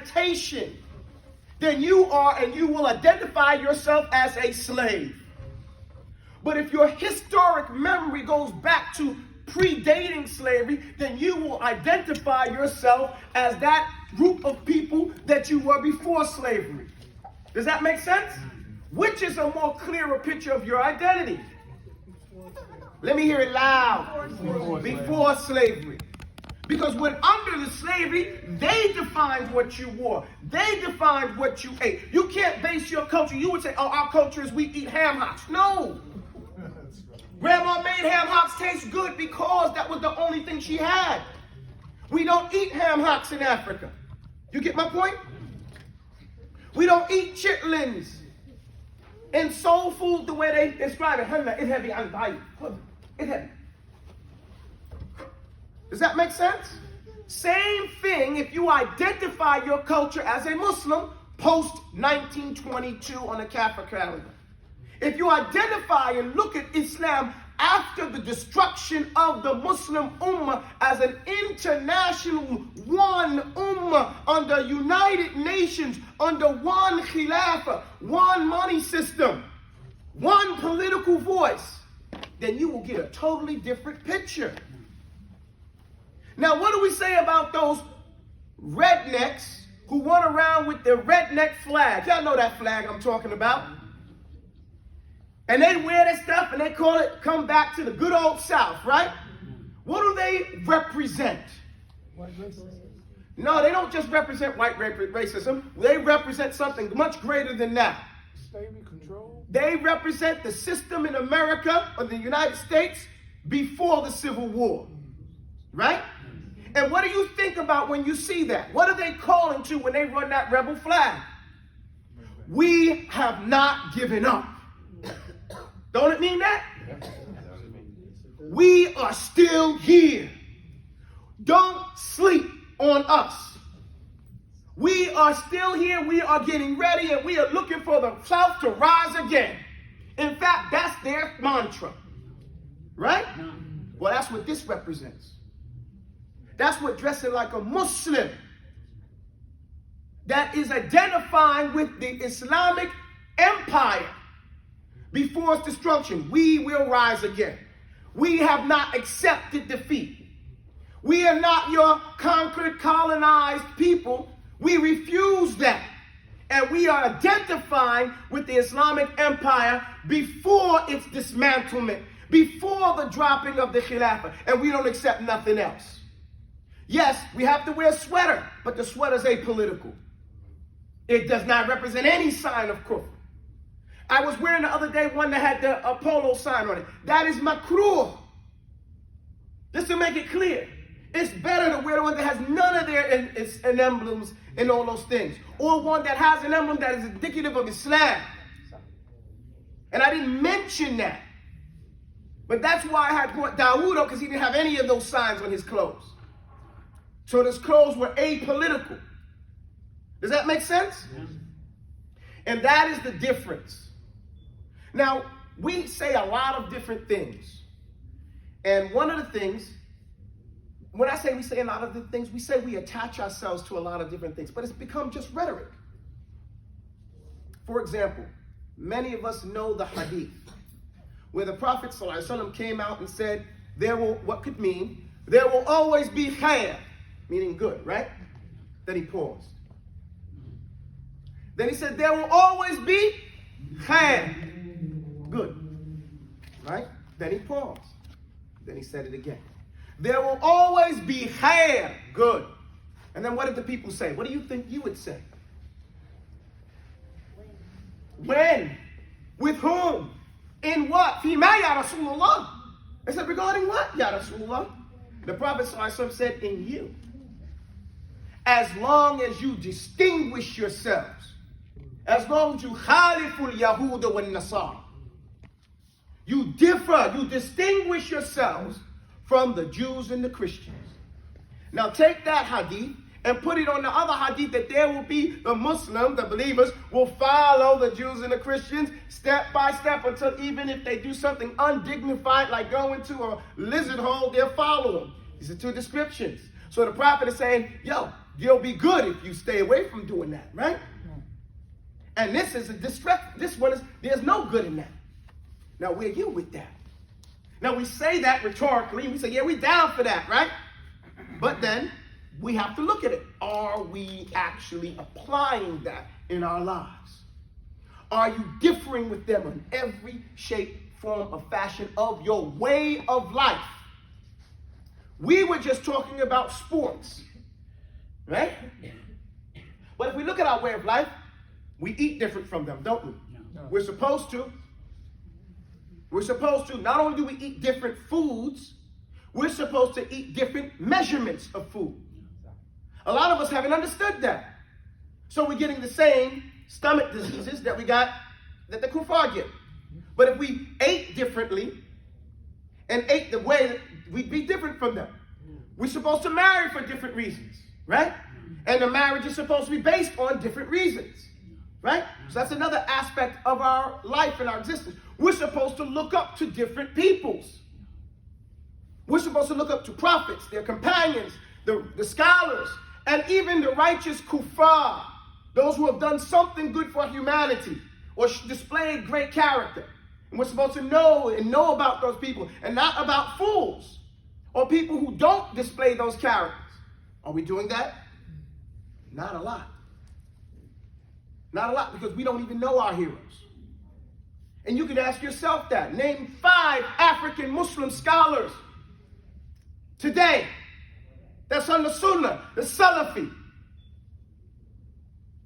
plantation, then you are and you will identify yourself as a slave. But if your historic memory goes back to predating slavery, then you will identify yourself as that group of people that you were before slavery. Does that make sense? Which is a more clearer picture of your identity? Let me hear it loud. Before slavery. Because when under the slavery, they defined what you wore. They defined what you ate. You can't base your culture. You would say, oh, our culture is we eat ham hocks. No. Grandma made ham hocks taste good because that was the only thing she had. We don't eat ham hocks in Africa. You get my point? We don't eat chitlins. In soul food, the way they describe it, it's heavy. It's heavy. Does that make sense? Same thing if you identify your culture as a Muslim post 1922 on the Kafir calendar. If you identify and look at Islam after the destruction of the Muslim Ummah as an international one Ummah under United Nations, under one Khilafah, one money system, one political voice, then you will get a totally different picture. Now, what do we say about those rednecks who run around with their redneck flag? Y'all know that flag I'm talking about. And they wear that stuff and they call it come back to the good old South, right? What do they represent? White racism. No, they don't just represent white racism. They represent something much greater than that. Slavery control. They represent the system in America or the United States before the Civil War, right? And what do you think about when you see that? What are they calling to when they run that rebel flag? We have not given up. Don't it mean that? We are still here. Don't sleep on us. We are still here. We are getting ready and we are looking for the South to rise again. In fact, that's their mantra. Right? Well, that's what this represents. That's what dressing like a Muslim that is identifying with the Islamic empire before its destruction. We will rise again. We have not accepted defeat. We are not your conquered, colonized people. We refuse that. And we are identifying with the Islamic empire before its dismantlement, before the dropping of the Khilafah. And we don't accept nothing else. Yes, we have to wear a sweater, but the sweater is apolitical. It does not represent any sign of kufr. I was wearing the other day one that had the polo sign on it. That is makruh. Just to make it clear. It's better to wear the one that has none of their emblems and all those things. Or one that has an emblem that is indicative of Islam. And I didn't mention that. But that's why I had brought Dawood, because he didn't have any of those signs on his clothes. So his clothes were apolitical. Does that make sense? Yeah. And that is the difference. Now, we say a lot of different things. And one of the things, when I say we say a lot of different things, we say we attach ourselves to a lot of different things, but it's become just rhetoric. For example, many of us know the hadith, where the Prophet ﷺ came out and said, there will always be khair, meaning good, right? Then he paused. Then he said, there will always be khair, good, right? Then he paused. Then he said it again. There will always be khair, good. And then what did the people say? What do you think you would say? When? With whom? In what? Fima ya Rasulullah. They said, regarding what, ya Rasulullah? The Prophet ﷺ said, in you. As long as you distinguish yourselves, as long as you khaliful Yahuda wa Nasara, you differ, you distinguish yourselves from the Jews and the Christians. Now take that hadith and put it on the other hadith that there will be the Muslims, the believers, will follow the Jews and the Christians step by step until even if they do something undignified like go into a lizard hole, they'll follow them. These are two descriptions. So the Prophet is saying, yo, you'll be good if you stay away from doing that, right? And this is a distress. This one is, there's no good in that. Now, where are you with that? Now, we say that rhetorically. We say, yeah, we're down for that, right? But then we have to look at it. Are we actually applying that in our lives? Are you differing with them in every shape, form, or fashion of your way of life? We were just talking about sports, right? But if we look at our way of life, we eat different from them, don't we? No. We're supposed to. We're supposed to. Not only do we eat different foods, we're supposed to eat different measurements of food. A lot of us haven't understood that. So we're getting the same stomach diseases that the kuffar get. But if we ate differently and ate the way that we'd be different from them. We're supposed to marry for different reasons, right? And the marriage is supposed to be based on different reasons, right? So that's another aspect of our life and our existence. We're supposed to look up to different peoples. We're supposed to look up to prophets, their companions, the scholars, and even the righteous kuffar, those who have done something good for humanity or displayed great character. And we're supposed to know about those people and not about fools or people who don't display those characters. Are we doing that? Not a lot. Not a lot, because we don't even know our heroes. And you can ask yourself that. Name 5 African Muslim scholars today that's on the Sunnah, the Salafi.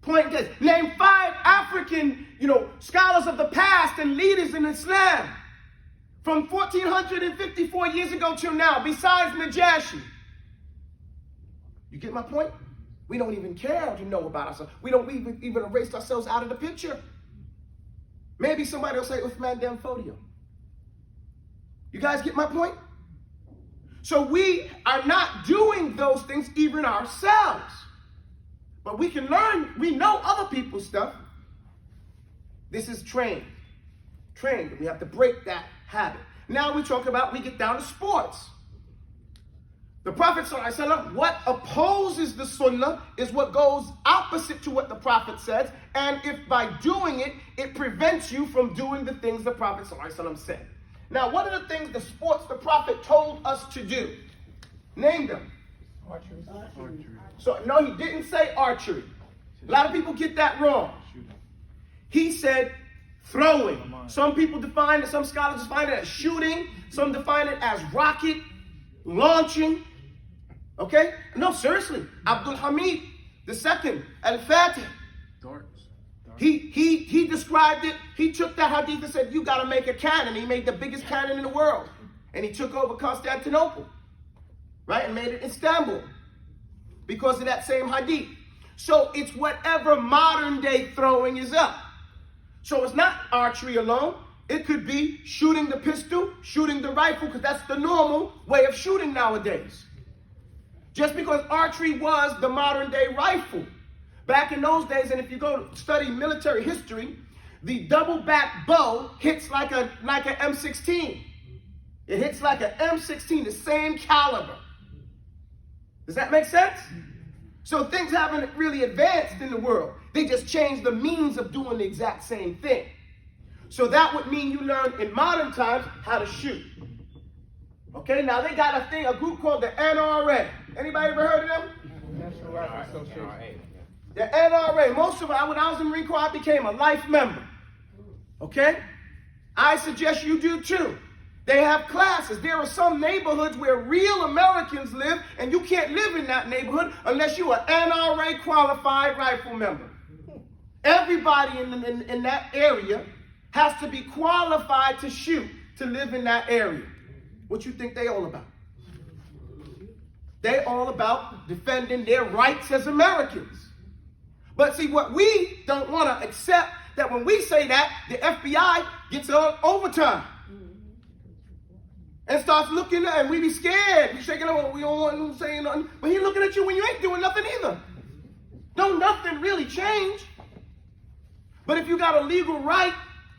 Point is, name 5 African, scholars of the past and leaders in Islam from 1454 years ago till now, besides Najashi. You get my point? We don't even care to know about ourselves. We don't even erase ourselves out of the picture. Maybe somebody will say Uthman Dan Fodio. You guys get my point? So we are not doing those things even ourselves. But we can learn, we know other people's stuff. This is trained. Trained. We have to break that habit. Now we get down to sports. The Prophet ﷺ, what opposes the Sunnah is what goes opposite to what the Prophet says. And if by doing it, it prevents you from doing the things the Prophet ﷺ said. Now, what are the things the sports the Prophet told us to do? Name them. Archery. So, no, he didn't say archery. A lot of people get that wrong. He said throwing. Some people define it, some scholars define it as shooting. Some define it as rocket launching. Okay? No, seriously. Abdul Hamid II, Al-Fatih. Darts. He described it. He took that hadith and said, you got to make a cannon. He made the biggest cannon in the world. And he took over Constantinople. Right? And made it Istanbul. Because of that same hadith. So it's whatever modern day throwing is up. So it's not archery alone. It could be shooting the pistol, shooting the rifle, because that's the normal way of shooting nowadays. Just because archery was the modern day rifle. Back in those days, and if you go study military history, the double back bow hits like an M16. It hits like an M16, the same caliber. Does that make sense? So things haven't really advanced in the world. They just changed the means of doing the exact same thing. So that would mean you learn in modern times how to shoot. Okay, now they got a group called the NRA. Anybody ever heard of them? National Rifle Association. The NRA. Most of when I was in the Marine Corps, I became a life member. Okay? I suggest you do too. They have classes. There are some neighborhoods where real Americans live, and you can't live in that neighborhood unless you're an NRA qualified rifle member. Everybody in that area has to be qualified to shoot, to live in that area. What you think they all about? They all about defending their rights as Americans. But see, what we don't want to accept, that when we say that, the FBI gets on overtime. And starts looking at, and we be scared. We shaking up, we don't want to say nothing. But he looking at you when you ain't doing nothing either. Don't nothing really change. But if you got a legal right,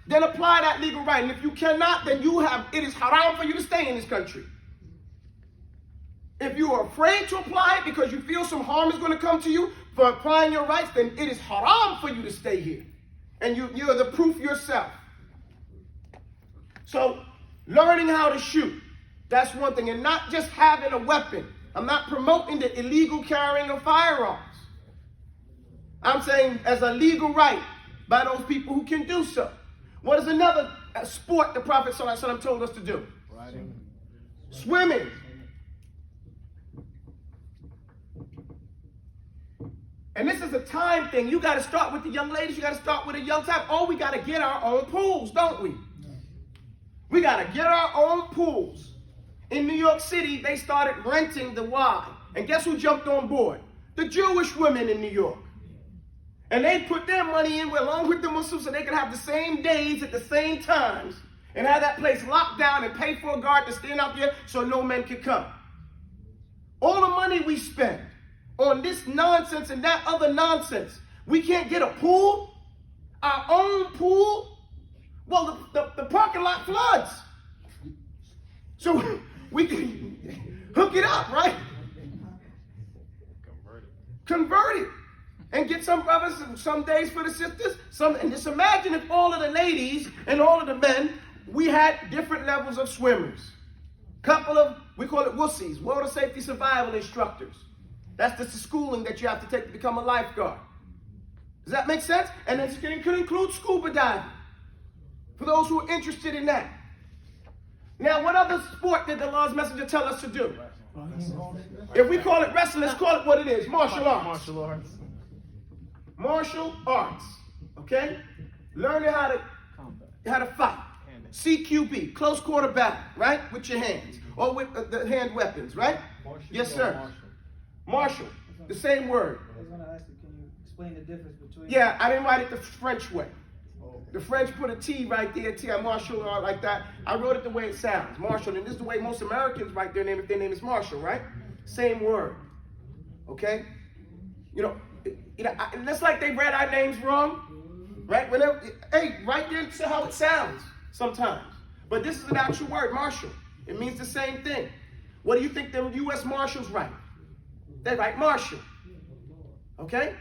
then apply that legal right. And if you cannot, then it is haram for you to stay in this country. If you are afraid to apply it because you feel some harm is going to come to you for applying your rights, then it is haram for you to stay here. And you're the proof yourself. So, learning how to shoot, that's one thing. And not just having a weapon. I'm not promoting the illegal carrying of firearms. I'm saying as a legal right by those people who can do so. What is another sport the Prophet ﷺ told us to do? Riding. Swimming. And this is a time thing. You got to start with the young ladies. You got to start with a young time. Oh, we got to get our own pools, don't we? We got to get our own pools. In New York City, they started renting the Y. And guess who jumped on board? The Jewish women in New York. And they put their money in along with the Muslims so they could have the same days at the same times and have that place locked down and pay for a guard to stand out there so no men could come. All the money we spend on this nonsense and that other nonsense, we can't get a pool? Our own pool? Well, the parking lot floods. So we can hook it up, right? Convert it. And get some brothers, some days for the sisters. And just imagine if all of the ladies and all of the men, we had different levels of swimmers. Couple of, we call it wussies, water safety survival instructors. That's the schooling that you have to take to become a lifeguard. Does that make sense? And then it could include scuba diving for those who are interested in that. Now, what other sport did the Lord's messenger tell us to do? If we call it wrestling, let's call it what it is, martial arts. Martial arts. Martial arts, okay? Learning how to fight. CQB, close quarter battle, right? With your hands, or with the hand weapons, right? Yes, sir. Martial, the same word. I was going to ask you, can you explain the difference between... Yeah, I didn't write it the French way. The French put a T right there, T, martial art like that. I wrote it the way it sounds, martial. And this is the way most Americans write their name if their name is Marshall, right? Same word, okay? You know, it's like they read our names wrong, right? Whenever, hey, write there to how it sounds sometimes. But this is an actual word, martial. It means the same thing. What do you think the U.S. Marshals write? They write martial, okay?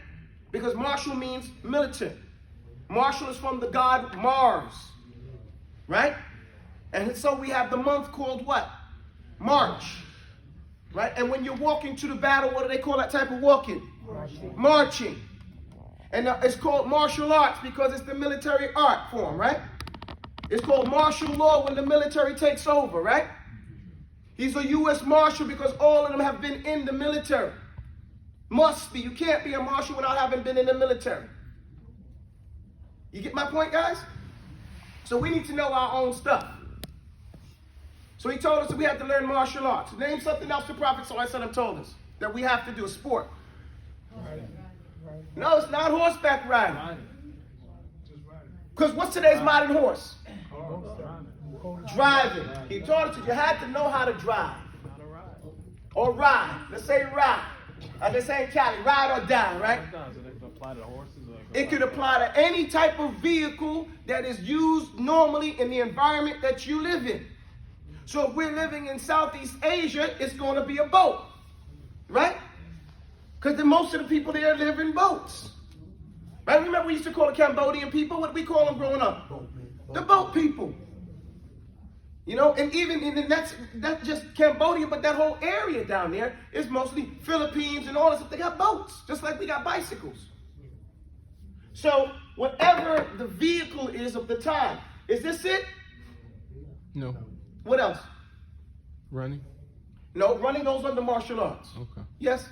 Because martial means militant. Martial is from the god Mars, right? And so we have the month called what? March, right? And when you're walking to the battle, what do they call that type of walking? Marching. And it's called martial arts because it's the military art form, right? It's called martial law when the military takes over, right? He's a U.S. Marshal because all of them have been in the military. Must be. You can't be a marshal without having been in the military. You get my point, guys? So we need to know our own stuff. So he told us that we have to learn martial arts. Name something else the Prophet ﷺ told us that we have to do, a sport. No, it's not horseback riding. Because what's today's modern horse? Driving. He taught us that you had to know how to drive. Or ride. Let's say ride. As they say in Cali, ride or die, right? It could apply to any type of vehicle that is used normally in the environment that you live in. So if we're living in Southeast Asia, it's going to be a boat, right? Because most of the people there live in boats. Right? Remember we used to call the Cambodian people? What did we call them growing up? The boat people. You know, and even that's just Cambodia, but that whole area down there is mostly Philippines and all this stuff. They got boats, just like we got bicycles. So whatever the vehicle is of the time, is this it? No. What else? Running? No, running goes under martial arts. Okay. Yes?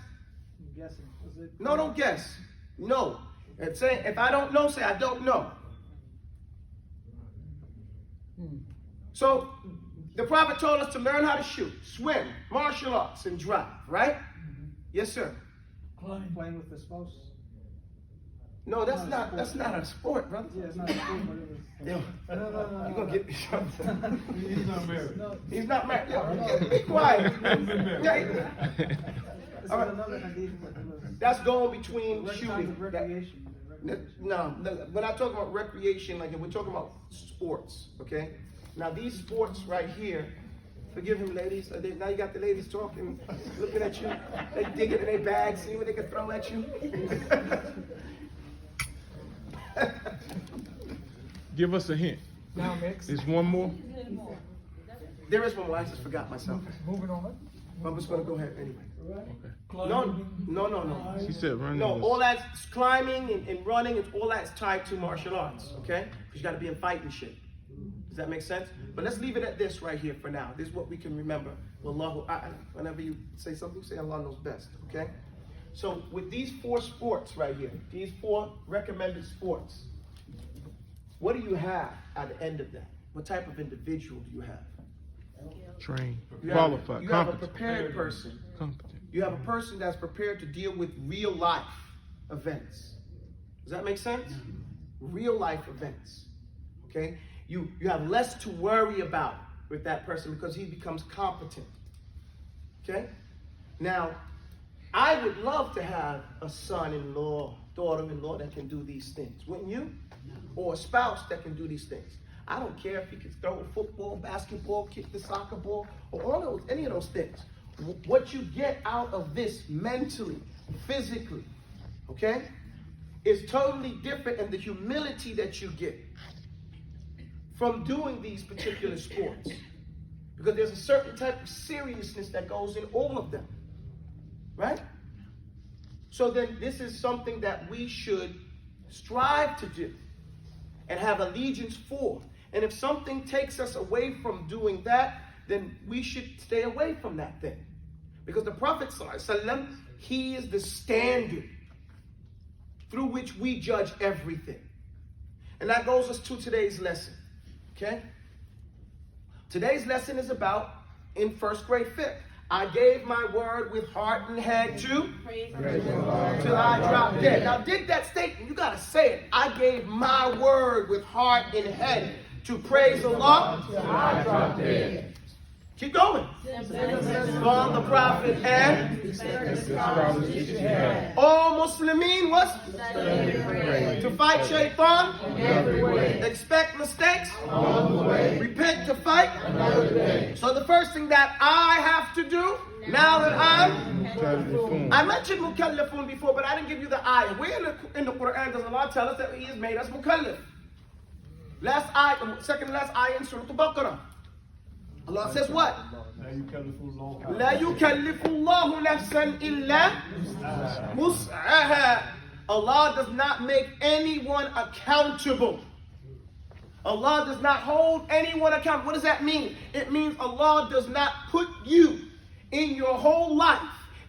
I'm guessing. Was it... No, don't guess. No. And say, if I don't know, say I don't know. So the Prophet told us to learn how to shoot, swim, martial arts, and drive, right? Yes, sir. Playing with the spouse? No, that's not a sport, brother. Yeah, it's not a sport, but it was... Yo, No. you're gonna get me shot. He's not married. No. He's not married. Yo, be quiet. Yeah. This All right. is another hadith that it was... That's going between What shooting. kinds of recreation? No, we're not talking about recreation, like we're talking about sports, okay? Now these sports right here, Forgive him, ladies. Now you got the ladies talking, looking at you. They digging in their bags, see what they can throw at you. Give us a hint. Now next. Is one more? There is one more. I just forgot myself. Moving on. I'm just going to go ahead anyway. Okay. No. She said running. No, was- all that's climbing and running, all that's tied to martial arts, okay? Because you got to be in fighting shit. Does that make sense? But let's leave it at this right here for now. This is what we can remember. Wallahu a'lam. Whenever you say something, say Allah knows best, okay? So with these 4 sports right here, these 4 recommended sports, what do you have at the end of that? What type of individual do you have? Train. You Qualified. you have a Competent. prepared person. Competent. You have a person that's prepared to deal with real life events. Does that make sense? Real life events. Okay? You have less to worry about with that person because he becomes competent. Okay? Now, I would love to have a son-in-law, daughter-in-law that can do these things. Wouldn't you? Or a spouse that can do these things. I don't care if he can throw a football, basketball, kick the soccer ball, or any of those things. What you get out of this mentally, physically, okay, is totally different, and the humility that you get from doing these particular sports. Because there's a certain type of seriousness that goes in all of them, right? So then this is something that we should strive to do and have allegiance for. And if something takes us away from doing that, then we should stay away from that thing. Because the Prophet ﷺ, he is the standard through which we judge everything. And that goes us to today's lesson. Okay? Today's lesson is about in first grade Fiqh. I gave my word with heart and head to till I drop dead. Now dig that statement, you gotta say it. I gave my word with heart and head to praise Allah till I drop dead. Keep going. On the Prophet and all Muslimin was to fight shaitan, expect mistakes, repent to fight. So the first thing that I have to do now that I mentioned mukallafun before, but I didn't give you the ayah. Where in the Quran does Allah tell us that He has made us mukallaf? Last ayah, second last ayah in Surah Al-Baqarah. Allah says what? لا يكلف الله نفسا إلا وسعها. Allah does not make anyone accountable. Allah does not hold anyone accountable. What does that mean? It means Allah does not put you in your whole life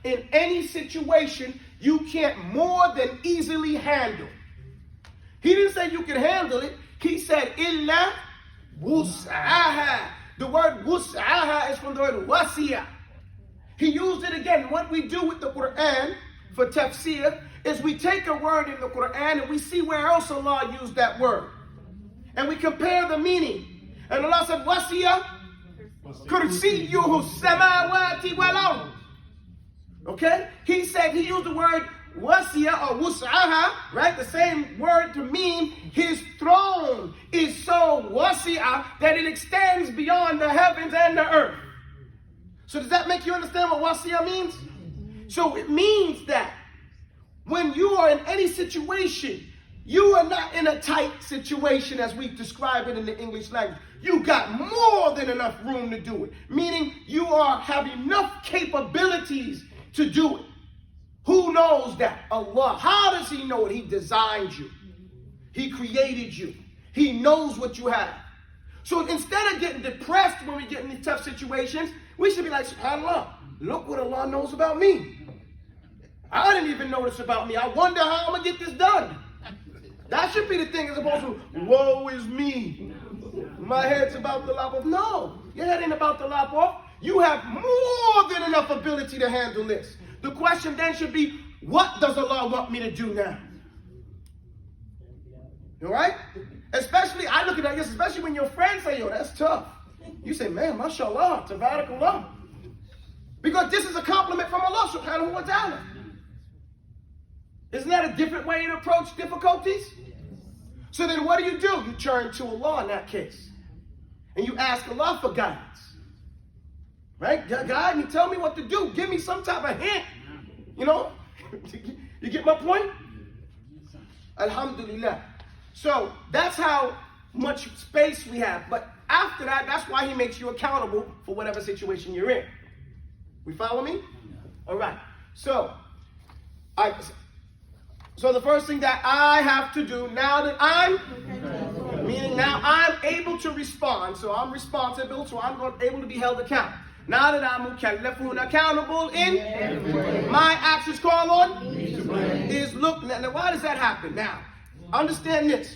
in any situation you can't more than easily handle. He didn't say you can handle it. He said إلا وسعها. The word wus'aha is from the word wasiya. He used it again. What we do with the Quran for tafsir is we take a word in the Quran and we see where else Allah used that word. And we compare the meaning. And Allah said, wasiya kursiyyuhu samawati wal ard. Okay? He said, he used the word wasiya or wus'aha, right? The same word to mean his throne is so wasi'a that it extends beyond the heavens and the earth. So does that make you understand what wasi'a means? So it means that when you are in any situation, you are not in a tight situation as we describe it in the English language. You got more than enough room to do it. Meaning you have enough capabilities to do it. Who knows that? Allah. How does He know it? He designed you. He created you. He knows what you have. So instead of getting depressed when we get in these tough situations, we should be like, SubhanAllah, look what Allah knows about me. I didn't even know this about me. I wonder how I'm going to get this done. That should be the thing as opposed to, woe is me. My head's about to lop off. No, your head ain't about to lop off. You have more than enough ability to handle this. The question then should be, what does Allah want me to do now? All right? Especially, I look at this, especially when your friends say, yo, that's tough. You say, man, mashallah, tabarakallah. Because this is a compliment from Allah subhanahu wa ta'ala. Isn't that a different way to approach difficulties? So then what do? You turn to Allah in that case. And you ask Allah for guidance. Right? Guide me, tell me what to do. Give me some type of hint. You know? You get my point? Alhamdulillah. So that's how much space we have. But after that, that's why he makes you accountable for whatever situation you're in. We follow me? All right. So the first thing that I have to do now that meaning now I'm able to respond. So I'm responsible, so I'm able to be held accountable. Now that I'm accountable in my actions call on is look. Now why does that happen? Now, understand this.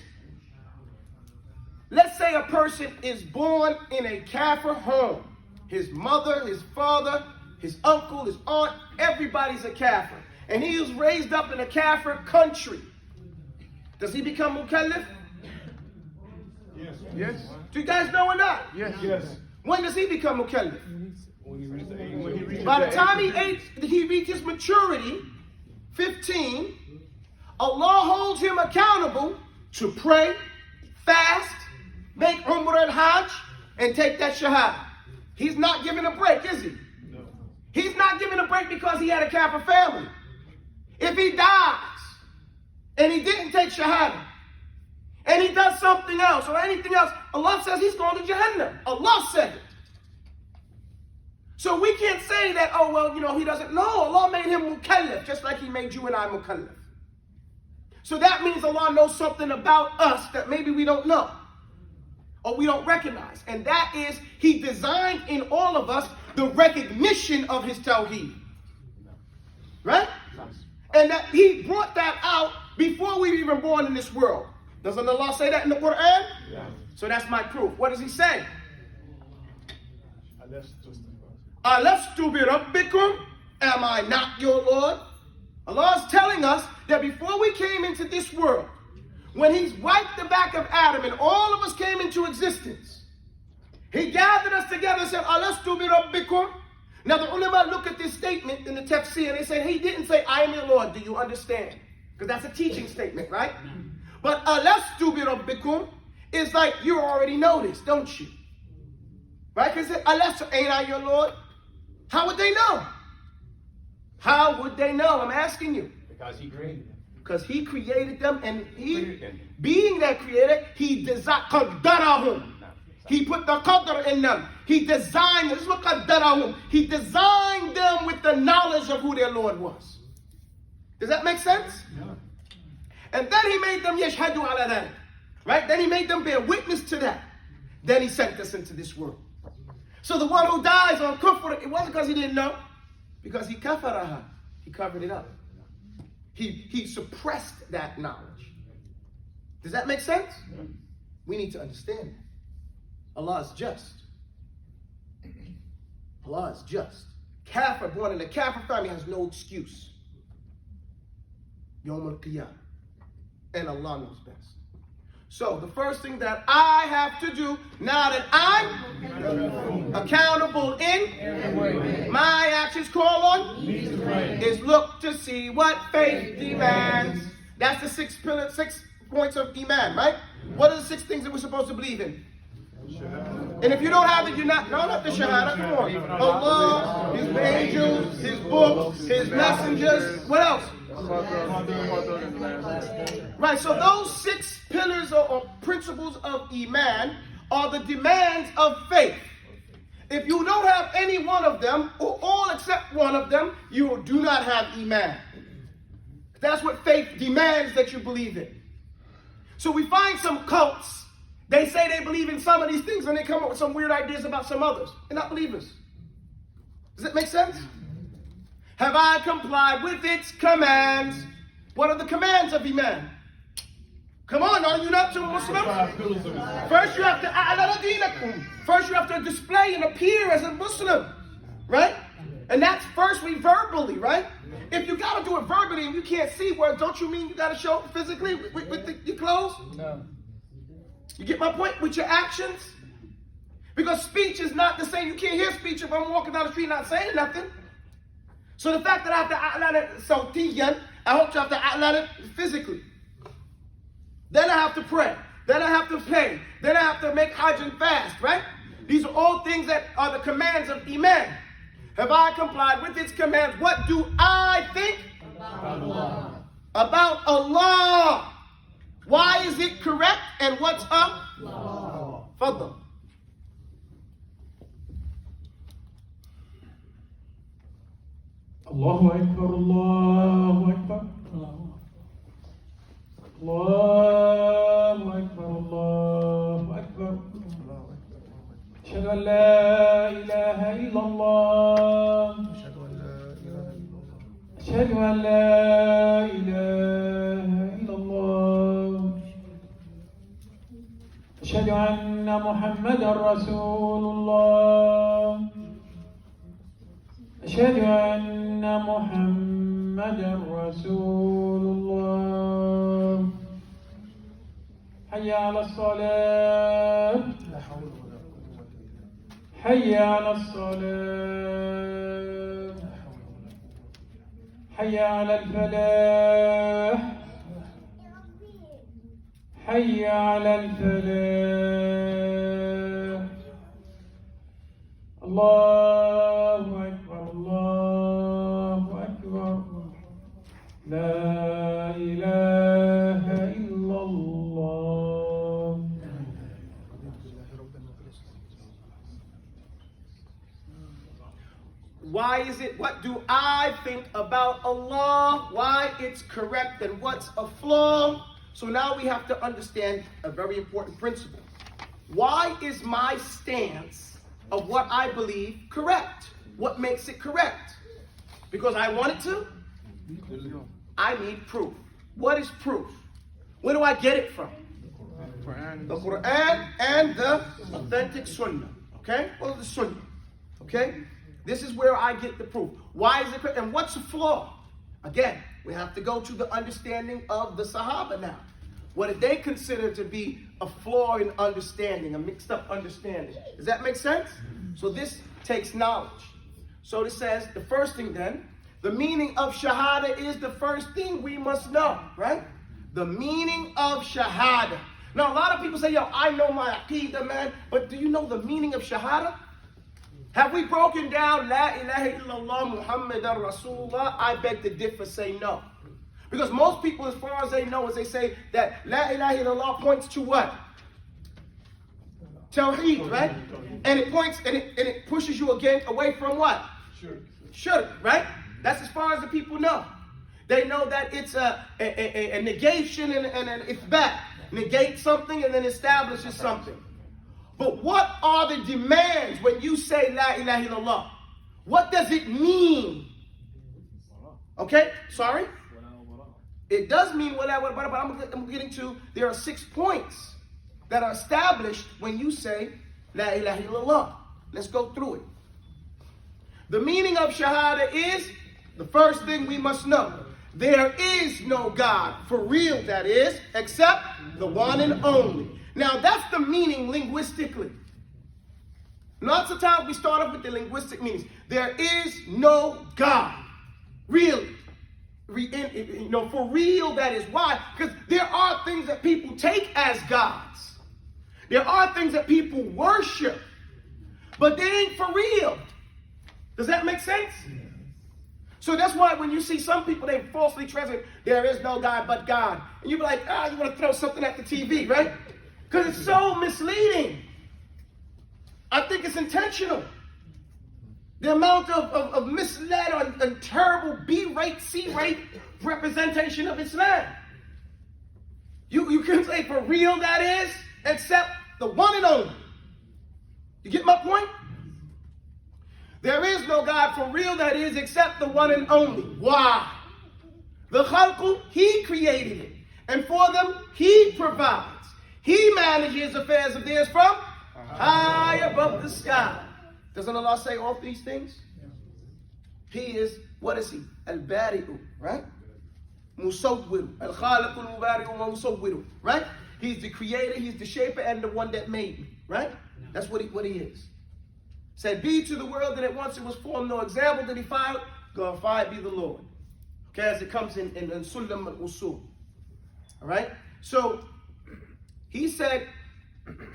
Let's say a person is born in a kafir home. His mother, his father, his uncle, his aunt, everybody's a kafir. And he was raised up in a kafir country. Does he become mukallaf? Yes. Yes. Do you guys know or not? Yes. Yes. When does he become mukallaf? When he reaches By the time he reaches maturity, 15, Allah holds him accountable to pray, fast, make Umrah and Hajj, and take that Shahada. He's not giving a break, is he? No. He's not giving a break because he had a kafir family. If he dies and he didn't take Shahada, and he does something else or anything else, Allah says he's going to Jahannam. Allah said it. So we can't say that, oh, well, you know, he doesn't know. Allah made him mukallaf, just like he made you and I mukallaf. So that means Allah knows something about us that maybe we don't know or we don't recognize. And that is, he designed in all of us the recognition of his tawheed. Right? And that he brought that out before we were even born in this world. Doesn't Allah say that in the Quran? Yeah. So that's my proof. What does he say? Alastu bi rabbikum? Am I not your Lord? Allah is telling us that before we came into this world, when he's wiped the back of Adam and all of us came into existence, he gathered us together and said, Alastu bi rabbikum? Now the ulama look at this statement in the tafsir and they say, he didn't say, I am your Lord, do you understand? Because that's a teaching statement, right? But Alastu bi rabbikum is like, you already know this, don't you? Right? Because Alastu, ain't I your Lord? How would they know? How would they know? I'm asking you. Because he created them. Because he created them, and he, being that creator, he designed, qaddarahum. He put the qadr in them. He designed, this is what qaddarahum. He designed them with the knowledge of who their Lord was. Does that make sense? Yeah. And then he made them yashhadu ala dhalik. Right? Then he made them bear witness to that. Then he sent us into this world. So the one who dies on kufr, it wasn't because he didn't know, because he kafaraha. He covered it up. He suppressed that knowledge. Does that make sense? Yeah. We need to understand that. Allah is just. Allah is just. Kafir, born in a kafir family, has no excuse. Yawm al-Qiyamah. And Allah knows best. So the first thing that I have to do now that I'm accountable in my actions call on is look to see what faith demands. That's the 6 points of Iman, right? What are the 6 things that we're supposed to believe in? And if you don't have it, you're not the Shahada. Come on. Allah, His angels, His books, His messengers. What else? Right, so those 6 pillars or principles of Iman are the demands of faith. If you don't have any one of them, or all except one of them, you do not have Iman. That's what faith demands that you believe in. So we find some cults, they say they believe in some of these things and they come up with some weird ideas about some others. They're not believers. Does that make sense? Have I complied with its commands? What are the commands of Iman? Come on, are you not to Muslim? First you have to a'lana deenakum. First you have to display and appear as a Muslim, right? And that's firstly verbally, right? If you got to do it verbally and you can't see words, don't you mean you got to show it physically with your clothes? No. You get my point? With your actions? Because speech is not the same. You can't hear speech if I'm walking down the street not saying nothing. So the fact that I have to a'lana it sawtiyan, I hope to have to a'lana it physically. Then I have to pray. Then I have to pay. Then I have to make hajj and fast, right? These are all things that are the commands of Iman. Have I complied with its commands? What do I think? About Allah. Why is it correct? And what's up? Fadl. الله أكبر الله أكبر الله أكبر الله أكبر أشهد أن لا إله إلا الله أشهد أن لا إله إلا الله أشهد أن محمدا رسول الله أشهد أن محمدا رسول الله حي على الصلاة حي على الصلاة حي على الفلاح حي على الفلاح الله أكبر الله أكبر لا إله إلا الله Why is it? What do I think about Allah? Why it's correct and what's a flaw? So now we have to understand a very important principle. Why is my stance of what I believe correct? What makes it correct? Because I want it to? I need proof. What is proof? Where do I get it from? The Quran and the authentic Sunnah. Okay? Well, the Sunnah. Okay? This is where I get the proof. Why is it correct? And what's a flaw? Again, we have to go to the understanding of the Sahaba now. What did they consider to be a flaw in understanding, a mixed up understanding? Does that make sense? So this takes knowledge. So it says, the first thing then, the meaning of Shahada is the first thing we must know, right? The meaning of Shahada. Now, a lot of people say, yo, I know my Aqidah, man, but do you know the meaning of Shahada? Have we broken down La ilaha illallah Muhammadan Rasulullah? I beg to differ, say no. Because most people, as far as they know, is they say that La ilaha illallah points to what? Tawheed, right? And it points, and it pushes you again away from what? Shirk, right? That's as far as the people know. They know that it's a negation and an ithbat. Negate something and then establishes something. But what are the demands when you say La ilaha illallah? What does it mean? Okay, sorry? It does mean wala, but I'm getting to, there are 6 points that are established when you say La ilaha illallah. Let's go through it. The meaning of Shahada is, the first thing we must know, there is no God, for real that is, except the one and only. Now that's the meaning linguistically. Lots of times we start off with the linguistic meanings. There is no God. Really. For real that is. Why? Because there are things that people take as gods. There are things that people worship. But they ain't for real. Does that make sense? So that's why when you see some people, they falsely translate, there is no God but God. And you be like, you want to throw something at the TV, right? Because it's so misleading. I think it's intentional. The amount of misled and terrible B-rate, C-rate representation of Islam. You can say for real that is, except the one and only. You get my point? There is no God for real that is, except the one and only. Why? The khalqu, he created it. And for them, he provides. He manages affairs of theirs from high above the sky. Doesn't Allah say all these things? He is, what is he? Al-Bari'u, right? Musawwiru. Al-Khaliqu al-Mubari'u wa Musawwiru, right? He's the creator, he's the shaper, and the one that made me, right? That's what he is. Said, be to the world that at once it was formed, no example that he filed, glorified be the Lord. Okay, as it comes in Sulam al-Usul. All right? So, he said,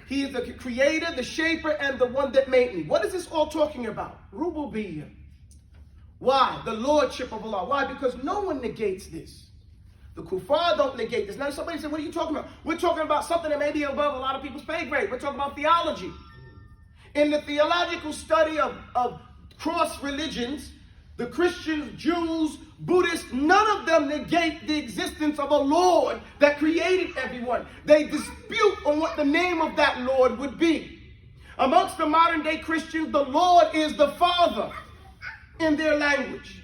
He is the creator, the shaper, and the one that made me. What is this all talking about? Rububiyyah. Why? The lordship of Allah. Why? Because no one negates this. The kuffar don't negate this. Now somebody said, what are you talking about? We're talking about something that may be above a lot of people's pay grade. We're talking about theology. In the theological study of cross religions, the Christians, Jews, Buddhists, none of them negate the existence of a Lord that created everyone. They dispute on what the name of that Lord would be. Amongst the modern day Christians, the Lord is the Father in their language.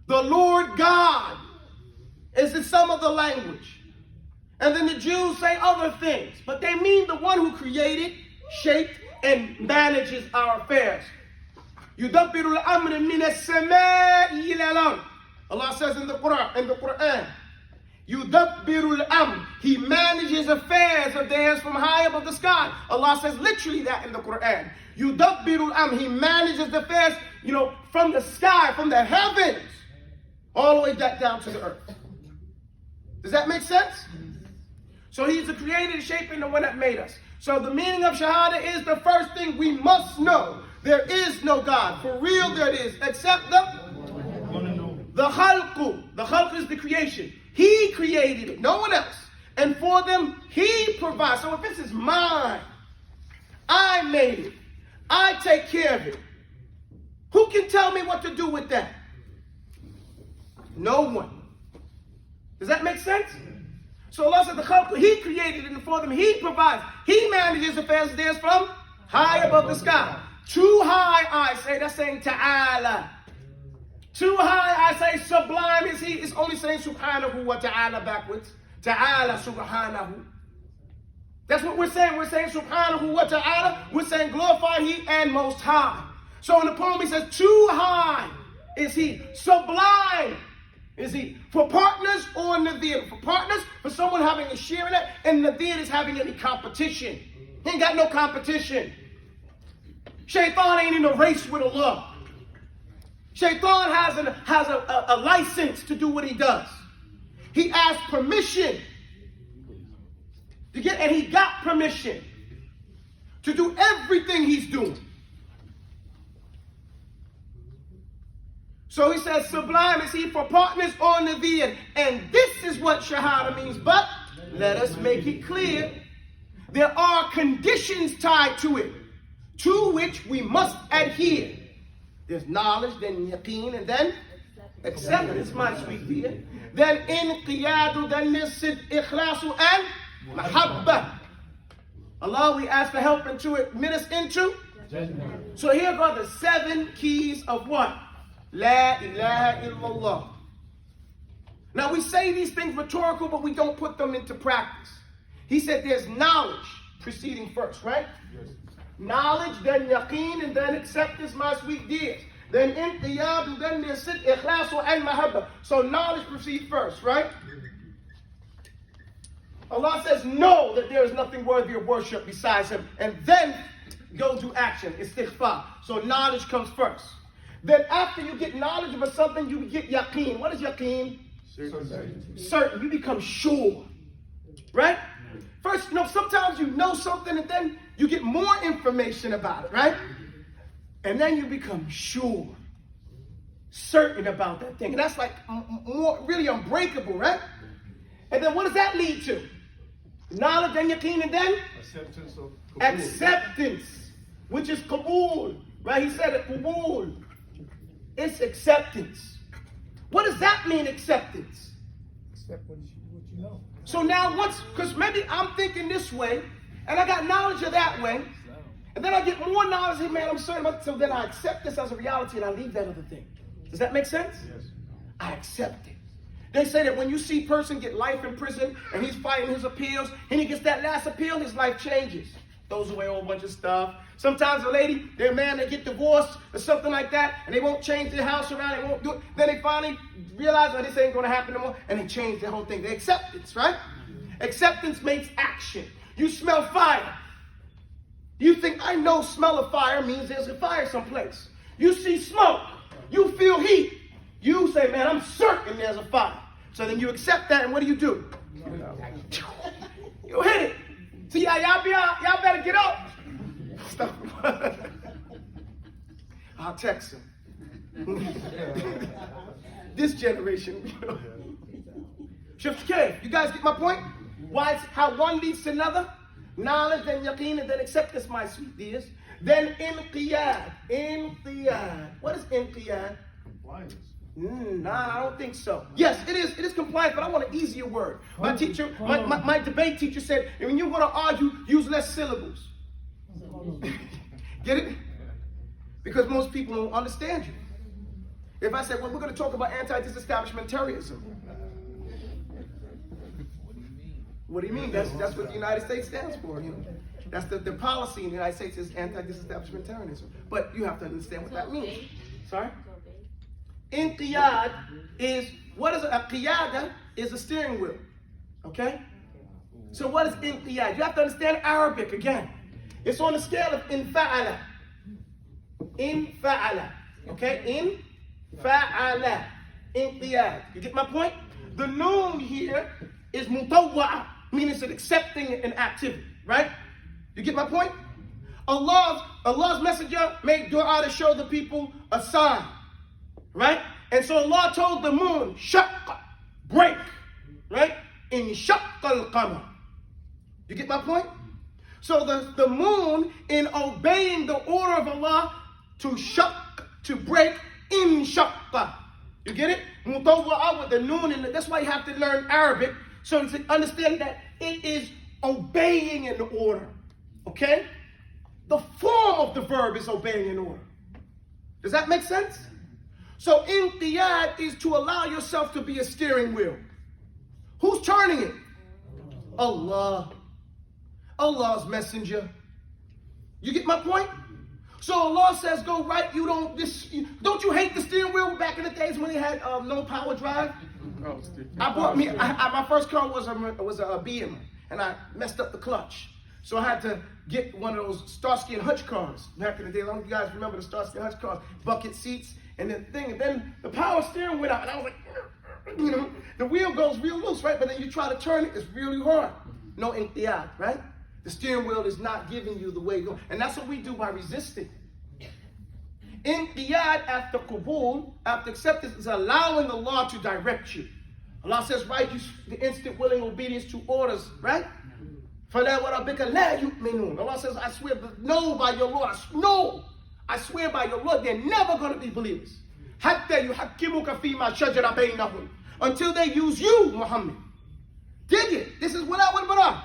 The Lord God is in some of the language. And then the Jews say other things, but they mean the one who created, shaped, and manages our affairs. يُدَبِّرُ الْأَمْرِ مِنَ السَّمَاءِ إِلَى الْأَرْضِ. Allah says in the Quran, يُدَبِّرُ الْأَمْرِ. He manages affairs of theirs from high above the sky. Allah says literally that in the Quran. يُدَبِّرُ الْأَمْرِ. He manages the affairs, from the sky, from the heavens, all the way back down to the earth. Does that make sense? So he's the creator, the shaper, and the one that made us. So the meaning of Shahada is the first thing we must know. There is no God. For real there is. Except the Khalqu. The Khalq is the creation. He created it. No one else. And for them, He provides. So if this is mine, I made it. I take care of it. Who can tell me what to do with that? No one. Does that make sense? So Allah said the Khalq, He created it, and for them He provides. He manages affairs theirs from high above the sky. Too high, I say, that's saying Ta'ala. Too high, I say, sublime is He. It's only saying Subhanahu wa Ta'ala backwards. Ta'ala Subhanahu. That's what we're saying. We're saying Subhanahu wa Ta'ala. We're saying glorify He and Most High. So in the poem He says, too high is He. Sublime is He. For partners or Nadir. For partners, for someone having a share in that, and Nadir is having any competition. He ain't got no competition. Shaitan ain't in a race with Allah. Shaitan has a license to do what he does. He asked permission to get, and he got permission to do everything he's doing. So he says, sublime is He for partners or Nadir. And this is what Shahada means. But let us make it clear. There are conditions tied to it, to which we must adhere. There's knowledge, then yaqeen, and then acceptance, my sweet dear. Then inqiyadu, then nisid, ikhlasu, and mahabba. Allah, we ask for help into it, admit us into. So here are the 7 keys of what? La ilaha illallah. Now we say these things rhetorical, but we don't put them into practice. He said there's knowledge preceding first, right? Yes. Knowledge, then yaqeen, and then acceptance, my sweet dears. Then inqiyad, and then there's sit, ikhlasu, and mahabba. So knowledge precedes first, right? Allah says know that there is nothing worthy of worship besides Him, and then go do action, istighfar. So knowledge comes first. Then after you get knowledge of something, you get yaqeen. What is yaqeen? Certain. You become sure. Right? First, sometimes you know something and then you get more information about it, right? And then you become sure. Certain about that thing. And that's like more really unbreakable, right? And then what does that lead to? Knowledge and yaqeen, and then? Acceptance. Which is qabul. Right? He said it, qabul. It's acceptance. What does that mean, acceptance? Accept what you know. So now because maybe I'm thinking this way, and I got knowledge of that way, and then I get more knowledge, hey man, I'm certain about it, so then I accept this as a reality and I leave that other thing. Does that make sense? Yes. I accept it. They say that when you see a person get life in prison and he's fighting his appeals, and he gets that last appeal, his life changes. Throws away a whole bunch of stuff. Sometimes a lady, their man, they get divorced or something like that, and they won't change their house around, they won't do it. Then they finally realize that this ain't going to happen no more, and they change their whole thing. They accept it, right? Acceptance makes action. You smell fire. You think, I know smell of fire means there's a fire someplace. You see smoke. You feel heat. You say, man, I'm certain there's a fire. So then you accept that, and what do? You hit it. So y'all better get up. Stop. I'll text him. This generation, you know. Shaikh, you guys get my point? Why it's how one leads to another? Knowledge, then yaqeen, and then acceptance, my sweet dears. Then inqiyad. Inqiyad. What is inqiyad? Compliance. Nah, I don't think so. Yes, it is. It is compliance, but I want an easier word. My teacher, my debate teacher said, when you're going to argue, use less syllables. Get it? Because most people don't understand you. If I said, well, we're going to talk about anti-disestablishmentarianism. What do you mean? That's what the United States stands for. You know, that's the policy in the United States is anti-disestablishmentarianism. But you have to understand what that means. Sorry? Inqiyad is, what is a qiyada? Is a steering wheel. Okay? So what is inqiyad? You have to understand Arabic again. It's on the scale of infa'ala. Infa'ala. Okay? Infa'ala. Inqiyad. You get my point? The noon here is mutawwa'a, meaning it's an accepting an activity. Right? You get my point? Allah's messenger made dua to show the people a sign. Right? And so Allah told the moon, shaqqa, break. Right? In shaqqa al-qamar. You get my point? So the moon, in obeying the order of Allah to shaq, to break, in shaqqa. You get it? Mutawwa'a with the noon, and that's why you have to learn Arabic, so to understand that it is obeying an order. Okay? The form of the verb is obeying an order. Does that make sense? So inqiyad is to allow yourself to be a steering wheel. Who's turning it? Allah. Allah's messenger. You get my point? So Allah says, go right. Don't you hate the steering wheel back in the days when they had no power drive? My first car was a BM, and I messed up the clutch. So I had to get one of those Starsky and Hutch cars back in the day. I don't know if you guys remember the Starsky and Hutch cars, bucket seats, and then the power steering went out, and I was like, you know, the wheel goes real loose, right? But then you try to turn it, it's really hard. No inqiyad, right? The steering wheel is not giving you the way you go. And that's what we do by resisting. Inqiyad after qabul, after acceptance, is allowing Allah to direct you. Allah says, right, the instant willing obedience to orders, right? فَلَا وَرَبِّكَ لَا يُؤْمِنُونَ. Allah says, I swear, no, by your Lord. No, I swear by your Lord, they're never going to be believers. حَتَّى يُحَكِّمُكَ فِي مَا شَجَرَ بَيْنَهُمْ. Until they use you, Muhammad. Dig it. This is without bara.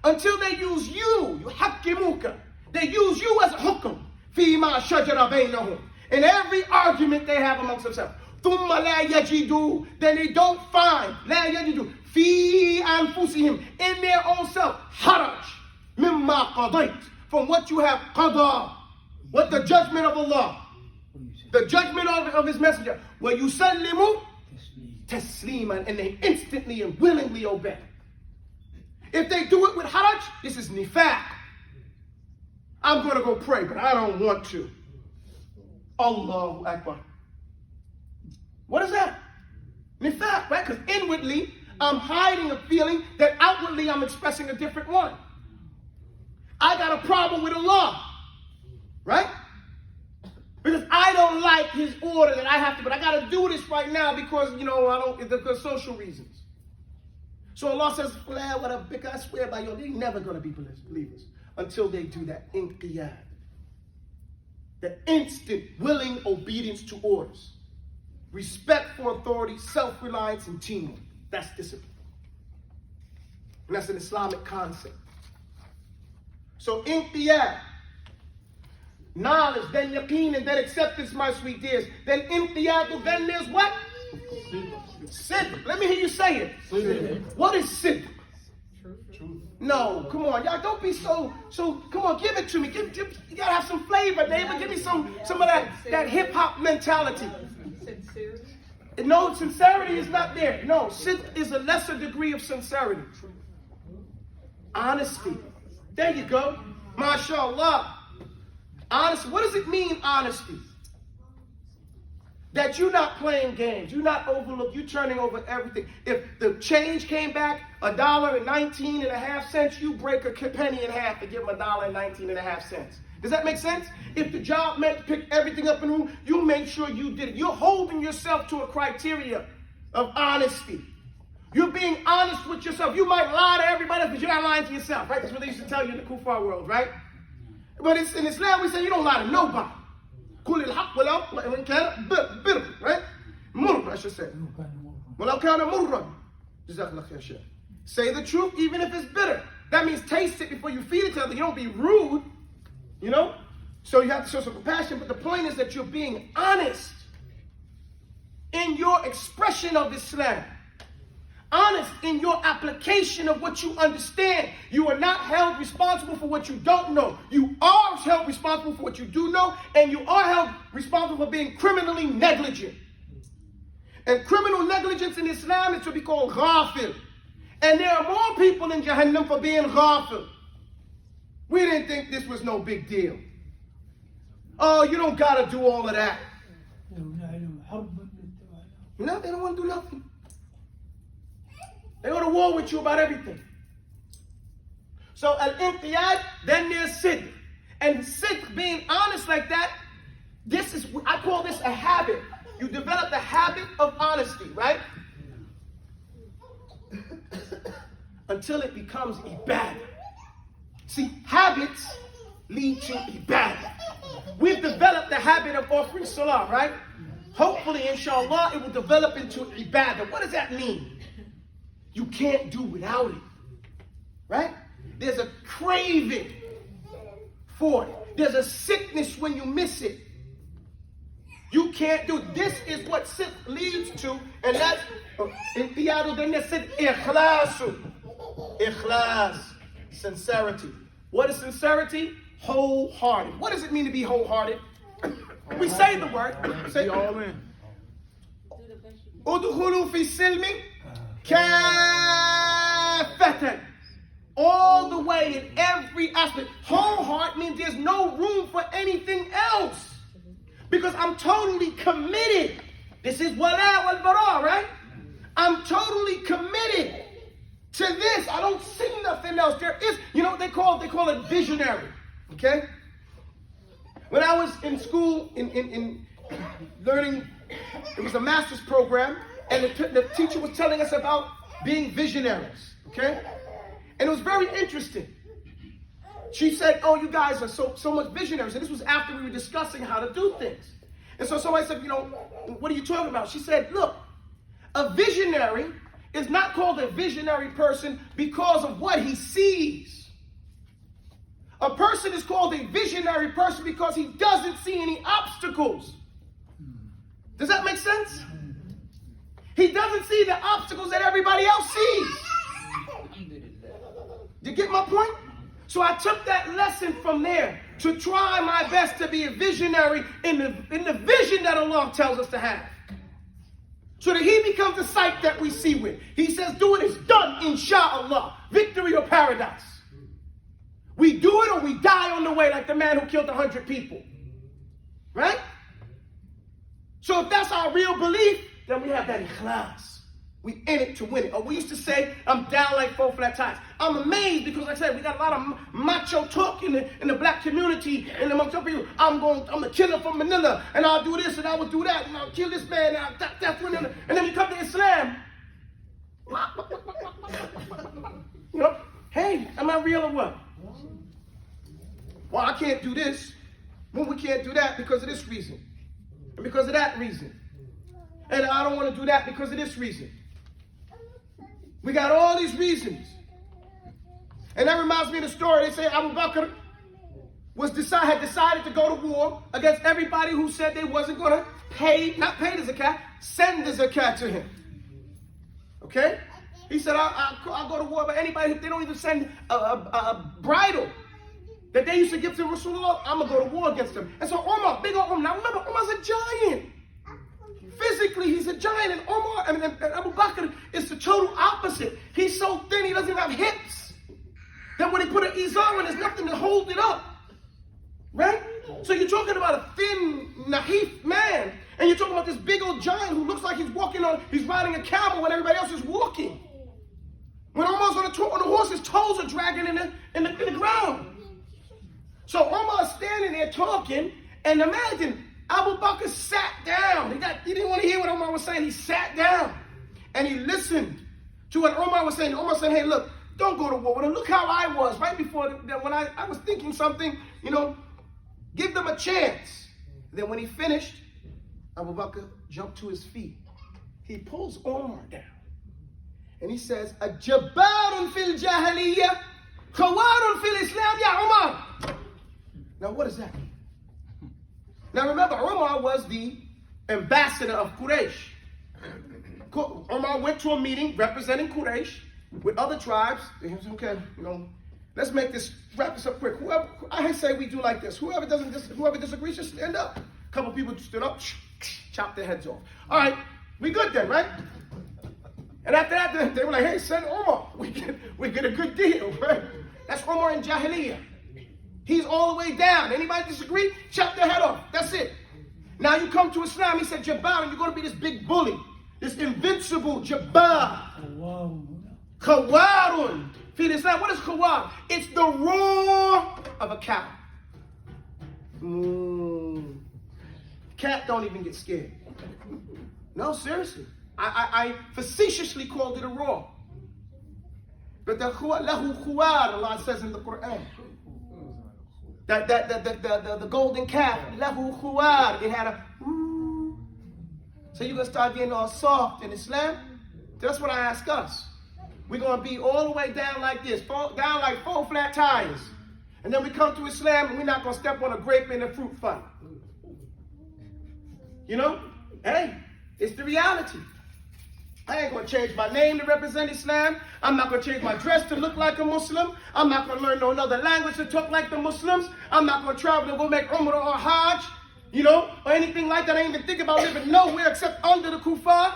Until they use you, yuhakkimuka. They use you as a hukm. فِيمَا شَجَرَ بَيْنَهُمْ. In every argument they have amongst themselves. ثُمَّ لَا يَجِدُوا. Then they don't find. لَا يَجِدُوا. فِي أَنفُسِهِمْ. In their own self. حَرَجْ. مِمَّا قَضَيْتَ. From what you have qada. What the judgment of Allah. The judgment of his messenger. وَيُسَلِّمُوا تَسْلِيمًا. And they instantly and willingly obey. If they do it with haraj, this is nifaq. I'm going to go pray, but I don't want to. Allahu Akbar. What is that? Nifaq, right? Because inwardly, I'm hiding a feeling that outwardly I'm expressing a different one. I got a problem with Allah, right? Because I don't like his order that I have to, but I got to do this right now because, because social reasons. So Allah says, I swear by you, they're never going to be believers until they do that inqiyad. The instant willing obedience to orders. Respect for authority, self-reliance, and teamwork. That's discipline. And that's an Islamic concept. So inqiyad, knowledge, then yaqeen, and then acceptance, my sweet dears. Then inqiyad, then there's what? Sidq. Let me hear you say it. Sidq. What is sidq? Truth. No, come on, y'all. Don't be so. Come on, give it to me. You gotta have some flavor, neighbor. Give me some of that hip hop mentality. Sincerity. No, sincerity is not there. No, sidq is a lesser degree of sincerity. Honesty. There you go. MashaAllah. Honesty. What does it mean, honesty? that you're not playing games. You're not overlooked. You're turning over everything. If the change came back $1.19.5, you break a penny in half to give them $1.19.5. Does that make sense? If the job meant to pick everything up in the room, you make sure you did it. You're holding yourself to a criteria of honesty. You're being honest with yourself. You might lie to everybody else, but you're not lying to yourself, right? That's what they used to tell you in the kuffar world, right? But in Islam, we say you don't lie to nobody. Right? Murr, I should say. Say the truth even if it's bitter. That means taste it before you feed it to others. You don't be rude, you know? So you have to show some compassion, but the point is that you're being honest in your expression of Islam. Honest in your application of what you understand. You are not held responsible for what you don't know. You are held responsible for what you do know, and you are held responsible for being criminally negligent. And criminal negligence in Islam is to be called ghafil. And there are more people in Jahannam for being ghafil. We didn't think this was no big deal. Oh, you don't got to do all of that. No, they don't want to do nothing. They go to war with you about everything. So al-inqiyad, then there's sidq. And sidq, being honest like that, I call this a habit. You develop the habit of honesty, right? Until it becomes ibadah. See, habits lead to ibadah. We've developed the habit of offering salah, right? Hopefully, inshallah, it will develop into ibadah. What does that mean? You can't do without it, right? There's a craving for it. There's a sickness when you miss it. You can't do it. This is what sidq leads to, and that's ikhlas, sincerity. What is sincerity? Wholehearted. What does it mean to be wholehearted? We say the word. Say all in. Udkhulu fi silmi kaffatan. All the way in every aspect. Wholehearted means there's no room for anything else. Because I'm totally committed. This is wala wal bara, right? I'm totally committed to this. I don't see nothing else. There is, you know what they call it visionary. Okay? When I was in school in learning, it was a master's program, and the teacher was telling us about being visionaries. Okay? And it was very interesting. She said, oh, you guys are so much visionaries. And this was after we were discussing how to do things. And so somebody said, you know, what are you talking about? She said, look, a visionary is not called a visionary person because of what he sees. A person is called a visionary person because he doesn't see any obstacles. Does that make sense? He doesn't see the obstacles that everybody else sees. You get my point? So I took that lesson from there to try my best to be a visionary in the vision that Allah tells us to have. So that He becomes the sight that we see with. He says, do it, it's done, inshallah. Victory or paradise. We do it or we die on the way like the man who killed 100 people. Right? So if that's our real belief, then we have that ikhlas. We in it to win it. Or we used to say, I'm down like 4 flat tires. I'm amazed because, like I said, we got a lot of macho talk in the black community and amongst some people. I'm a killer from Manila, and I'll do this and I will do that, and I'll kill this man, and that's when. And then you come to Islam. You know, hey, am I real or what? Well, I can't do this. Well, we can't do that because of this reason, and because of that reason, and I don't want to do that because of this reason. We got all these reasons. And that reminds me of the story. They say Abu Bakr had decided to go to war against everybody who said they wasn't going to not pay the zakat, send the zakat to him. Okay? He said, I'll go to war, but anybody, if they don't even send a bridle that they used to give to Rasulullah, I'm going to go to war against them. And so Umar, big old Umar. Now remember, Umar's a giant. Physically, he's a giant, and Omar, and Abu Bakr is the total opposite. He's so thin, he doesn't even have hips. Then when he put an izar on, there's nothing to hold it up. Right? So you're talking about a thin, nahif man. And you're talking about this big old giant who looks like he's riding a camel when everybody else is walking. When Omar's on the horse, his toes are dragging in the ground. So Omar's standing there talking, and imagine Abu Bakr sat down. He didn't want to hear what Omar was saying. He sat down and he listened to what Omar was saying. Omar said, hey, look, don't go to war with them. Look how I was right before that when I was thinking something, give them a chance. Then when he finished, Abu Bakr jumped to his feet. He pulls Omar down and he says, Jabbarun fil jahiliyyah, Khawarun fil Islam, ya Omar. Now what does that mean? Now remember, Omar was the ambassador of Quraysh. Omar went to a meeting representing Quraysh with other tribes. He said, okay, let's wrap this up quick. I say we do like this. Whoever disagrees, just stand up. A couple people stood up, chopped their heads off. All right, we good then, right? And after that, they were like, hey, send Omar. We get a good deal, right? That's Omar in Jahiliyyah. He's all the way down. Anybody disagree? Chop their head off. That's it. Now you come to Islam, he said, Jabbar, and you're going to be this big bully, this invincible Jabbar. Khawarun. Fil Islam. What is khawar? It's the roar of a cow. Cat don't even get scared. No, seriously. I facetiously called it a roar. But the lahu khuwar, Allah says in the Quran. The golden calf, lahu khuwar, it had a so you're going to start getting all soft in Islam? That's what I ask us. We're going to be all the way down like this, down like 4 flat tires. And then we come to Islam and we're not going to step on a grape in a fruit fight. Hey, it's the reality. I ain't going to change my name to represent Islam. I'm not going to change my dress to look like a Muslim. I'm not going to learn no another language to talk like the Muslims. I'm not going to travel to go make Umrah or Hajj, or anything like that. I ain't even think about living nowhere except under the kuffar.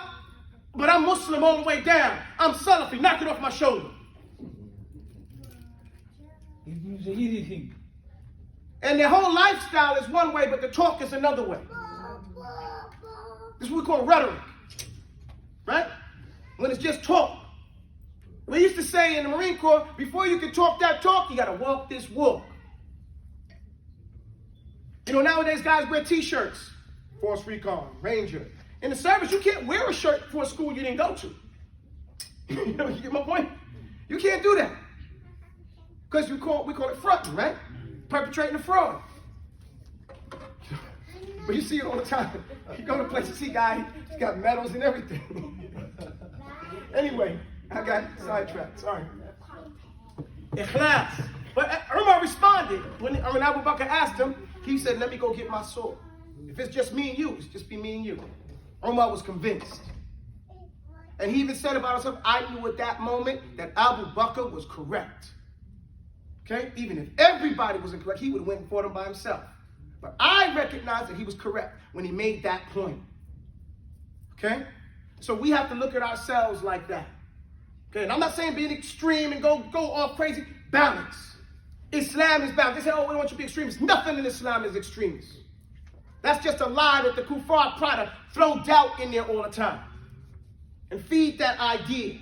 But I'm Muslim all the way down. I'm Salafi, knock it off my shoulder. It's the easy thing. And their whole lifestyle is one way, but the talk is another way. This is what we call rhetoric. Right? When it's just talk. We used to say in the Marine Corps, before you can talk that talk, you got to walk this walk. Nowadays guys wear t-shirts. Force Recon, Ranger. In the service, you can't wear a shirt for a school you didn't go to. You get my point? You can't do that. Because we call it fronting, right? Perpetrating a fraud. But you see it all the time. You go to places, see guy, he's got medals and everything. Anyway, I got sidetracked. Sorry. Ikhlas. But Umar responded. When Abu Bakr asked him, he said, let me go get my sword. If it's just me and you, it's just be me and you. Umar was convinced. And he even said about himself, I knew at that moment that Abu Bakr was correct. Okay? Even if everybody was incorrect, he would have went and fought him by himself. But I recognize that he was correct when he made that point. Okay? So we have to look at ourselves like that. Okay? And I'm not saying being extreme and go off crazy. Balance. Islam is balance. They say, oh, we don't want you to be extremist. Nothing in Islam is extremist. That's just a lie that the kuffar try to throw doubt in there all the time. And feed that idea.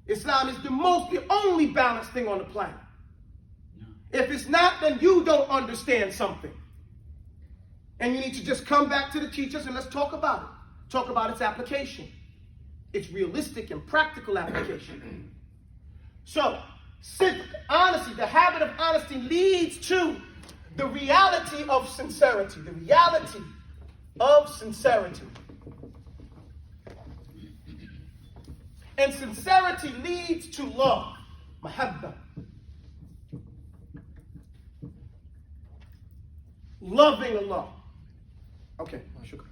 Islam is the only balanced thing on the planet. If it's not, then you don't understand something. And you need to just come back to the teachers and let's talk about it. Talk about its application. Its realistic and practical application. So, honesty, the habit of honesty leads to the reality of sincerity. The reality of sincerity. And sincerity leads to love. Mahabba. Loving Allah. Okay, shukr.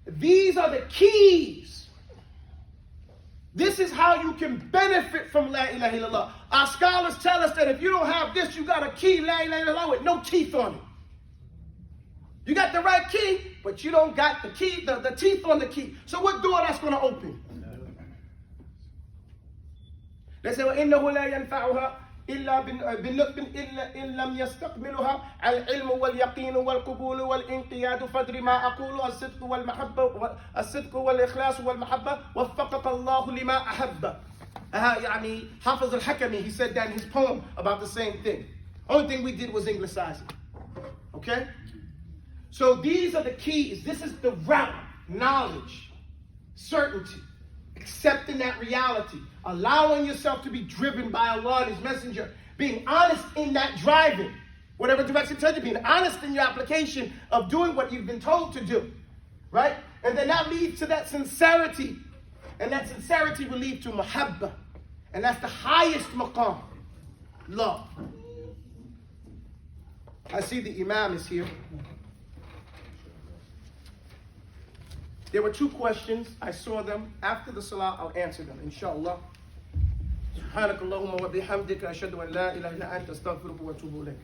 These are the keys. This is how you can benefit from La ilaha illallah. Our scholars tell us that if you don't have this, you got a key, La ilaha illallah, with no teeth on it. You got the right key, but you don't got the key, the teeth on the key. So what door that's going to open? They say, وَإِنَّهُ لَا يَنْفَعُهَا إلا بالنطق إلا إن لم يستقبلها العلم واليقين والقبول والانقياد فادر ما أقول الصدق والمحبة الصدق والإخلاص والمحبة وفقك الله لما أحب. يعني Hafiz al-Hakami, he said that in his poem about the same thing. Only thing we did was anglicize it. Okay? So these are the keys. This is the route. Knowledge, certainty, accepting that reality, allowing yourself to be driven by Allah and His Messenger, being honest in that driving, whatever direction you being honest in your application of doing what you've been told to do, right? And then that leads to that sincerity, and that sincerity will lead to mahabbah, and that's the highest maqam, love. I see the Imam is here. There were 2 questions. I saw them. After the salah, I'll answer them, inshallah. سبحانك اللهم وبحمدك أشهد أن لا إله إلا أنت أستغفرك وأتوب إليك.